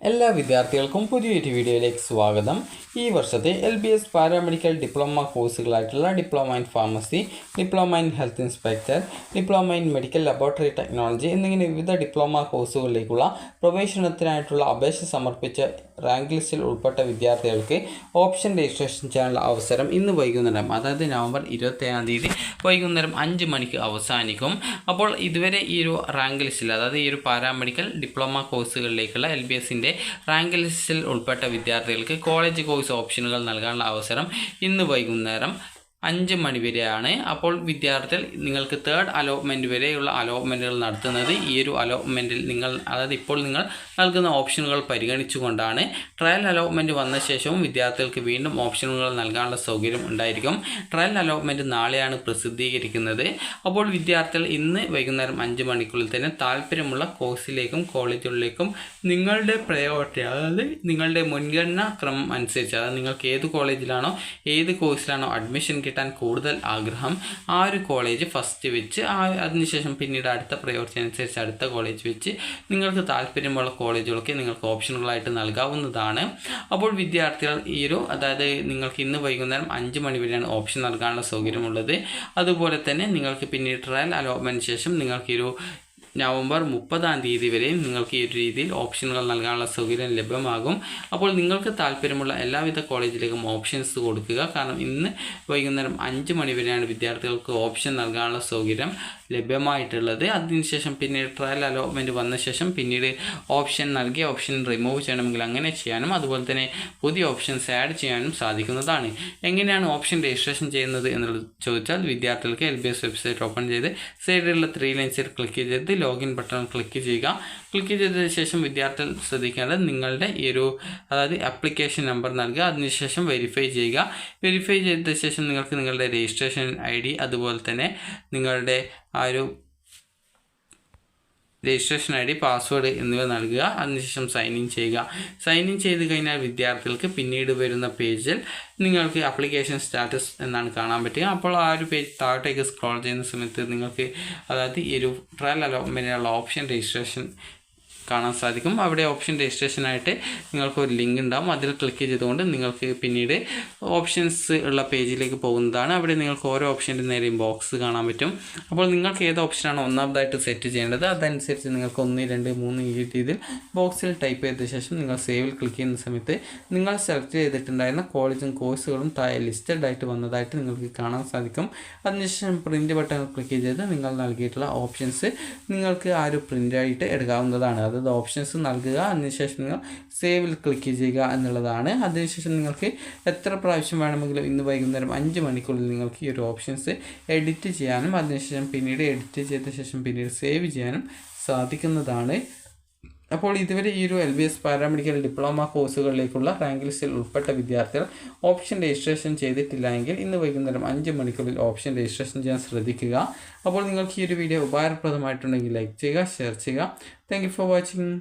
എല്ലാ വിദ്യാർത്ഥികൾക്കും പുതിയൊരു വീഡിയോയിലേക്ക് സ്വാഗതം. ഈ വർഷത്തെ LBS പാരാമെഡിക്കൽ ഡിപ്ലോമ കോഴ്സുകളായിട്ടുള്ള diploma in pharmacy, diploma in health inspector, diploma in medical laboratory technology എന്നിങ്ങനെ വിവിധ ഡിപ്ലോമ കോഴ്സുകളിലേക്കുള്ള പ്രവേശനത്തിനായിട്ടുള്ള അപേക്ഷ സമർപ്പിച്ച റാങ്ക് ലിസ്റ്റിൽ ഉൾപ്പെട്ട വിദ്യാർത്ഥികൾക്ക് ഓപ്ഷൻ രജിസ്ട്രേഷൻ ചെയ്യാനുള്ള അവസരം ഇന്ന് വൈകുന്നേരം, അതായത് നവംബർ 21 വൈകുന്നേരം 5 മണിക്ക് അവസാനിക്കും. അപ്പോൾ ഇതുവരെ ഈ ഒരു റാങ്ക് ലിസ്റ്റിൽ, അതായത് ഈ ഒരു പാരാമെഡിക്കൽ ഡിപ്ലോമ കോഴ്സുകളിലേക്കുള്ള LBSൻ്റെ റാങ്ക് ലിസ്റ്റിൽ ഉൾപ്പെട്ട വിദ്യാർത്ഥികൾക്ക് കോളേജ് കോഴ്സ് ഓപ്ഷനുകൾ നൽകാനുള്ള അവസരം ഇന്ന് വൈകുന്നേരം 5 മണി വരെയാണ്. അപ്പോൾ വിദ്യാർത്ഥികൾ നിങ്ങൾക്ക് തേർഡ് അലോട്ട്മെൻറ്റ് വരെയുള്ള അലോട്ട്മെൻറ്റുകൾ നടത്തുന്നത് ഈ ഒരു അലോട്ട്മെൻറ്റിൽ അതായത് ഇപ്പോൾ നിങ്ങൾ നൽകുന്ന ഓപ്ഷനുകൾ പരിഗണിച്ചുകൊണ്ടാണ്. ട്രയൽ അലോട്ട്മെൻറ്റ് വന്ന ശേഷവും വിദ്യാർത്ഥികൾക്ക് വീണ്ടും ഓപ്ഷനുകൾ നൽകാനുള്ള സൗകര്യം ഉണ്ടായിരിക്കും. ട്രയൽ അലോട്ട്മെൻറ്റ് നാളെയാണ് പ്രസിദ്ധീകരിക്കുന്നത്. അപ്പോൾ വിദ്യാർത്ഥികൾ ഇന്ന് വൈകുന്നേരം 5 മണിക്കുള്ളിൽ തന്നെ താല്പര്യമുള്ള കോഴ്സിലേക്കും കോളേജുകളിലേക്കും നിങ്ങളുടെ പ്രയോറിറ്റി, അതായത് നിങ്ങളുടെ മുൻഗണനാ ക്രമം അനുസരിച്ച്, അതായത് നിങ്ങൾക്ക് ഏത് കോളേജിലാണോ ഏത് കോഴ്സിലാണോ അഡ്മിഷൻ കിട്ടാൻ കൂടുതൽ ആഗ്രഹം, ആ ഒരു കോളേജ് ഫസ്റ്റ് വെച്ച് അതിനുശേഷം പിന്നീട് അടുത്ത പ്രയോറിറ്റി അനുസരിച്ച് അടുത്ത കോളേജ് വെച്ച് നിങ്ങൾക്ക് താല്പര്യമുള്ള കോളേജുകളൊക്കെ നിങ്ങൾക്ക് ഓപ്ഷനുകളായിട്ട് നൽകാവുന്നതാണ്. അപ്പോൾ വിദ്യാർത്ഥികൾ അതായത് നിങ്ങൾക്ക് ഇന്ന് വൈകുന്നേരം 5 മണി വരെയാണ് ഓപ്ഷൻ നൽകാനുള്ള സൗകര്യമുള്ളത്. അതുപോലെ തന്നെ നിങ്ങൾക്ക് പിന്നീട് ട്രയൽ അലോട്ട്മെൻറ്റിന് ശേഷം നിങ്ങൾക്ക് നവംബർ 30 വരെയും നിങ്ങൾക്ക് ഈ ഒരു രീതിയിൽ ഓപ്ഷനുകൾ നൽകാനുള്ള സൗകര്യം ലഭ്യമാകും. അപ്പോൾ നിങ്ങൾക്ക് താല്പര്യമുള്ള എല്ലാവിധ കോളേജിലേക്കും ഓപ്ഷൻസ് കൊടുക്കുക. കാരണം ഇന്ന് വൈകുന്നേരം 5 മണി വരെയാണ് വിദ്യാർത്ഥികൾക്ക് ഓപ്ഷൻ നൽകാനുള്ള സൗകര്യം ലഭ്യമായിട്ടുള്ളത്. അതിനുശേഷം പിന്നീട് ട്രയൽ അലോട്ട്മെൻറ്റ് വന്ന ശേഷം പിന്നീട് ഓപ്ഷൻ നൽകിയ ഓപ്ഷൻ റിമൂവ് ചെയ്യണമെങ്കിൽ അങ്ങനെ ചെയ്യാനും അതുപോലെ തന്നെ പുതിയ ഓപ്ഷൻസ് ആഡ് ചെയ്യാനും സാധിക്കുന്നതാണ്. എങ്ങനെയാണ് ഓപ്ഷൻ രജിസ്ട്രേഷൻ ചെയ്യുന്നത് എന്നുള്ളത് ചോദിച്ചാൽ, വിദ്യാർത്ഥികൾക്ക് LBS വെബ്സൈറ്റ് ഓപ്പൺ ചെയ്ത് സൈഡിലുള്ള 3 ലൈൻസിൽ ക്ലിക്ക് ചെയ്ത് ലോഗിൻ ബട്ടൺ ക്ലിക്ക് ചെയ്യുക. ക്ലിക്ക് ചെയ്തതിന് ശേഷം വിദ്യാർത്ഥികൾ ശ്രദ്ധിക്കേണ്ടത് നിങ്ങളുടെ അതായത് ആപ്ലിക്കേഷൻ നമ്പർ നൽകുക. അതിനുശേഷം വെരിഫൈ ചെയ്യുക. വെരിഫൈ ചെയ്ത ശേഷം നിങ്ങൾക്ക് നിങ്ങളുടെ രജിസ്ട്രേഷൻ ID അതുപോലെ തന്നെ നിങ്ങളുടെ രജിസ്ട്രേഷൻ ID, പാസ്വേഡ് എന്നിവ നൽകുക. അതിനുശേഷം സൈൻ ഇൻ ചെയ്യുക. സൈൻ ഇൻ ചെയ്ത് കഴിഞ്ഞാൽ വിദ്യാർത്ഥികൾക്ക് പിന്നീട് വരുന്ന പേജിൽ നിങ്ങൾക്ക് ആപ്ലിക്കേഷൻ സ്റ്റാറ്റസ് എന്നാണ് കാണാൻ പറ്റുക. അപ്പോൾ ആ ഒരു പേജ് താഴോട്ടേക്ക് സ്ക്രോൾ ചെയ്യുന്ന സമയത്ത് നിങ്ങൾക്ക് അതായത് ഈ ഒരു ട്രയൽ അലോട്ട്മെൻറ്റിനുള്ള ഓപ്ഷൻ രജിസ്ട്രേഷൻ കാണാൻ സാധിക്കും. അവിടെ ഓപ്ഷൻ രജിസ്ട്രേഷനായിട്ട് നിങ്ങൾക്ക് ഒരു ലിങ്ക് ഉണ്ടാകും. അതിൽ ക്ലിക്ക് ചെയ്തുകൊണ്ട് നിങ്ങൾക്ക് പിന്നീട് ഓപ്ഷൻസ് ഉള്ള പേജിലേക്ക് പോകുന്നതാണ്. അവിടെ നിങ്ങൾക്ക് ഓരോ ഓപ്ഷൻ്റെ നേരെയും ബോക്സ് കാണാൻ പറ്റും. അപ്പോൾ നിങ്ങൾക്ക് ഏത് ഓപ്ഷനാണ് ഒന്നാമതായിട്ട് സെറ്റ് ചെയ്യേണ്ടത് അതനുസരിച്ച് നിങ്ങൾക്ക് 1, 2, 3 ഈ രീതിയിൽ ബോക്സിൽ ടൈപ്പ് ചെയ്ത ശേഷം നിങ്ങൾ സേവിൽ ക്ലിക്ക് ചെയ്യുന്ന സമയത്ത് നിങ്ങൾ സെലക്ട് ചെയ്തിട്ടുണ്ടായിരുന്ന കോളേജും കോഴ്സുകളും താഴെ ലിസ്റ്റഡ് ആയിട്ട് വന്നതായിട്ട് നിങ്ങൾക്ക് കാണാൻ സാധിക്കും. അതിനുശേഷം പ്രിൻ്റ് ബട്ടൺ ക്ലിക്ക് ചെയ്ത് നിങ്ങൾ നൽകിയിട്ടുള്ള ഓപ്ഷൻസ് നിങ്ങൾക്ക് ആ ഒരു പ്രിൻ്റായിട്ട് എടുക്കാവുന്നതാണ്. അതായത് ഓപ്ഷൻസ് നൽകുക. അതിനുശേഷം നിങ്ങൾ സേവിൽ ക്ലിക്ക് ചെയ്യുക എന്നുള്ളതാണ്. അതിനുശേഷം നിങ്ങൾക്ക് എത്ര പ്രാവശ്യം വേണമെങ്കിലും ഇന്ന് വൈകുന്നേരം 5 മണിക്കുള്ളിൽ നിങ്ങൾക്ക് ഈ ഒരു ഓപ്ഷൻസ് എഡിറ്റ് ചെയ്യാനും അതിനുശേഷം പിന്നീട് എഡിറ്റ് ചെയ്ത ശേഷം പിന്നീട് സേവ് ചെയ്യാനും സാധിക്കുന്നതാണ്. അപ്പോൾ ഇതുവരെ ഈ ഒരു LBS പാരാമെഡിക്കൽ ഡിപ്ലോമ കോഴ്സുകളിലേക്കുള്ള റാങ്ക് ലിസ്റ്റിൽ ഉൾപ്പെട്ട വിദ്യാർത്ഥികൾ ഓപ്ഷൻ രജിസ്ട്രേഷൻ ചെയ്തിട്ടില്ല എങ്കിൽ ഇന്ന് വൈകുന്നേരം 5 മണിക്കുള്ളിൽ ഓപ്ഷൻ രജിസ്ട്രേഷൻ ചെയ്യാൻ ശ്രദ്ധിക്കുക. അപ്പോൾ നിങ്ങൾക്ക് ഈ ഒരു വീഡിയോ ഉപകാരപ്രദമായിട്ടുണ്ടെങ്കിൽ ലൈക്ക് ചെയ്യുക, ഷെയർ ചെയ്യുക. Thank you for watching.